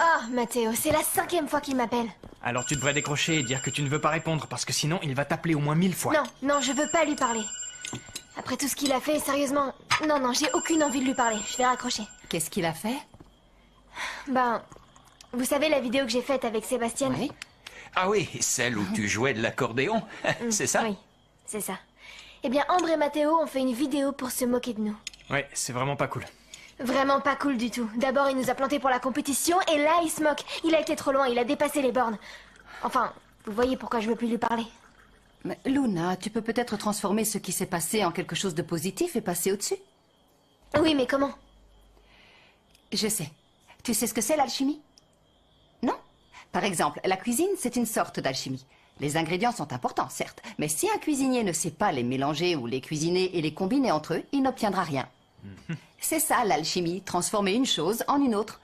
Oh, Mathéo, c'est la 5e fois qu'il m'appelle. Alors tu devrais décrocher et dire que tu ne veux pas répondre, parce que sinon il va t'appeler au moins 1000 fois. Non, non, je veux pas lui parler. Après tout ce qu'il a fait, sérieusement... Non, non, j'ai aucune envie de lui parler. Je vais raccrocher. Qu'est-ce qu'il a fait? Ben... Vous savez la vidéo que j'ai faite avec Sébastien? Oui. Ah oui, celle où tu jouais de l'accordéon, c'est ça? Oui, c'est ça. Eh bien, Ambre et Mathéo ont fait une vidéo pour se moquer de nous. Ouais, c'est vraiment pas cool. Vraiment pas cool du tout. D'abord, il nous a plantés pour la compétition, et là, il se moque. Il a été trop loin, il a dépassé les bornes. Enfin, vous voyez pourquoi je veux plus lui parler. Mais Luna, tu peux peut-être transformer ce qui s'est passé en quelque chose de positif et passer au-dessus. Oui, mais comment? Je sais. Tu sais ce que c'est l'alchimie? Non? Par exemple, la cuisine, c'est une sorte d'alchimie. Les ingrédients sont importants, certes, mais si un cuisinier ne sait pas les mélanger ou les cuisiner et les combiner entre eux, il n'obtiendra rien. C'est ça l'alchimie, transformer une chose en une autre.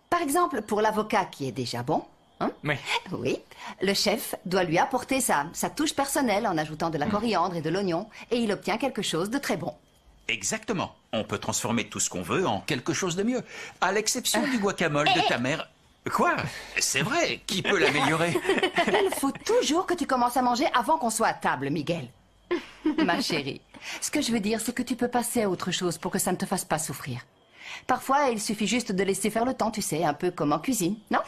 Par exemple, pour l'avocat qui est déjà bon, hein? Oui. Oui, le chef doit lui apporter sa touche personnelle en ajoutant de la coriandre et de l'oignon, et il obtient quelque chose de très bon. Exactement. On peut transformer tout ce qu'on veut en quelque chose de mieux. À l'exception du guacamole de ta mère. Quoi? C'est vrai, qui peut l'améliorer? Il faut toujours que tu commences à manger avant qu'on soit à table, Miguel. Ma chérie, ce que je veux dire, c'est que tu peux passer à autre chose pour que ça ne te fasse pas souffrir. Parfois, il suffit juste de laisser faire le temps, tu sais, un peu comme en cuisine, non?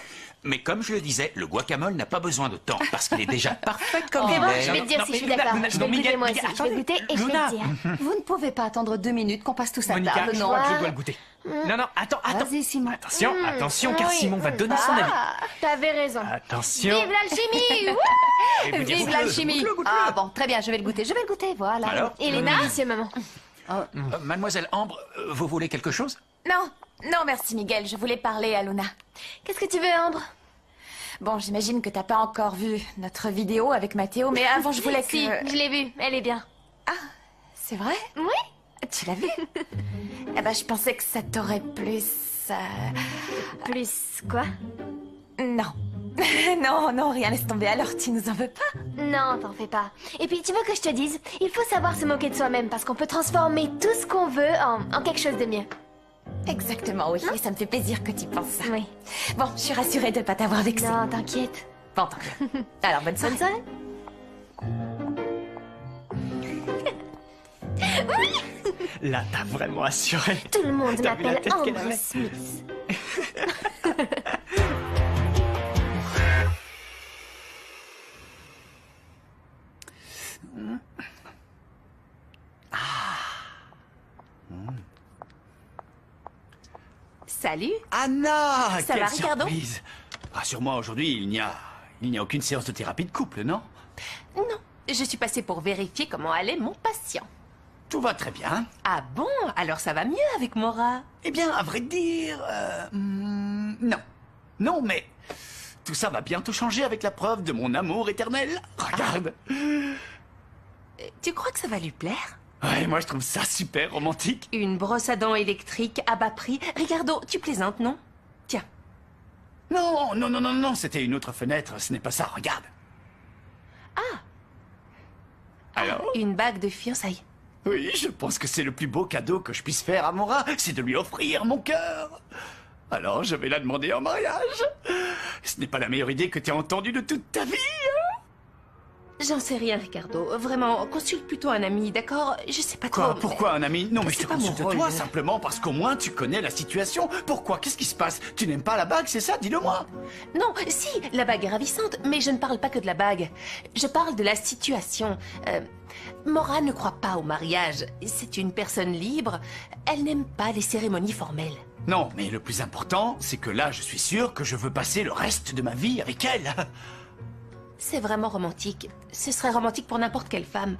Mais comme je le disais, le guacamole n'a pas besoin de temps, parce qu'il est déjà parfait comme C'est il bon, est. je vais te dire si je suis d'accord. Je vais le goûter moi aussi. Je vais goûter et je vais te dire. Vous ne pouvez pas attendre 2 minutes qu'on passe tous à Monica, table, je non? crois que je dois le goûter. Non, non, attends. Vas-y, Simon. Attention, attention, car oui. Simon va donner son avis. T'avais raison. Attention. Vive l'alchimie! Wouh! Et vous dire Vive ça. l'alchimie! Ah bon, très bien, je vais le goûter, voilà. Alors Elena, monsieur maman. Mademoiselle Ambre, vous voulez quelque chose? Non, non merci Miguel, je voulais parler à Luna. Qu'est-ce que tu veux, Ambre? Bon, j'imagine que t'as pas encore vu notre vidéo avec Mathéo, mais avant je voulais que... Si, je l'ai vue. Elle est bien. C'est vrai? Oui? Tu l'as vu? Eh ben, je pensais que ça t'aurait plus... Plus quoi? Non. Non, non, rien, laisse tomber, alors tu nous en veux pas? Non, t'en fais pas. Et puis, tu veux que je te dise? Il faut savoir se moquer de soi-même parce qu'on peut transformer tout ce qu'on veut en quelque chose de mieux. Exactement, oui, et ça me fait plaisir que tu penses ça. Oui. Bon, je suis rassurée de pas t'avoir vexée. Non, t'inquiète. Bon, tant mieux. Alors, bonne soirée. Bonne soirée. Là, t'as vraiment assuré. Tout le monde T'as vu la m'appelle tête qu'elle Ambre avait Smith. Salut. Anna! Ça Quelle va, Ricardo? surprise! Rassure-moi, aujourd'hui, il n'y a aucune séance de thérapie de couple, non? Non, je suis passée pour vérifier comment allait mon patient. Tout va très bien. Ah bon? Alors ça va mieux avec Maura? Eh bien, à vrai dire... non. Non, mais... Tout ça va bientôt changer avec la preuve de mon amour éternel. Regarde! Tu crois que ça va lui plaire? Ouais, moi je trouve ça super romantique. Une brosse à dents électrique à bas prix. Ricardo, tu plaisantes, non? Tiens. Non, non, non, non, non, c'était une autre fenêtre, ce n'est pas ça, regarde. Alors? Une bague de fiançailles. Oui, je pense que c'est le plus beau cadeau que je puisse faire à Maura, c'est de lui offrir mon cœur. Alors, je vais la demander en mariage. Ce n'est pas la meilleure idée que tu as entendue de toute ta vie, hein? J'en sais rien, Ricardo. Vraiment, consulte plutôt un ami, d'accord? Je sais pas Quoi? trop. Pourquoi un ami? Non, mais je C'est te pas mon consulte rôle. toi, simplement parce qu'au moins tu connais la situation. Pourquoi? Qu'est-ce qui se passe? Tu n'aimes pas la bague, c'est ça? Dis-le-moi. Non, si, la bague est ravissante, mais je ne parle pas que de la bague. Je parle de la situation. Maura ne croit pas au mariage. C'est une personne libre. Elle n'aime pas les cérémonies formelles. Non, mais le plus important, c'est que là, je suis sûr que je veux passer le reste de ma vie avec elle. C'est vraiment romantique. Ce serait romantique pour n'importe quelle femme.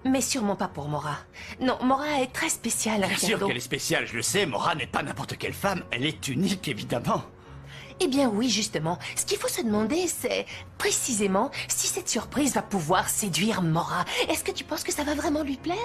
Mais sûrement pas pour Maura. Non, Maura est très spéciale, Bien sûr Ricardo. qu'elle est spéciale, je le sais. Maura n'est pas n'importe quelle femme. Elle est unique, évidemment. Eh bien oui, justement. Ce qu'il faut se demander, c'est précisément si cette surprise va pouvoir séduire Maura. Est-ce que tu penses que ça va vraiment lui plaire?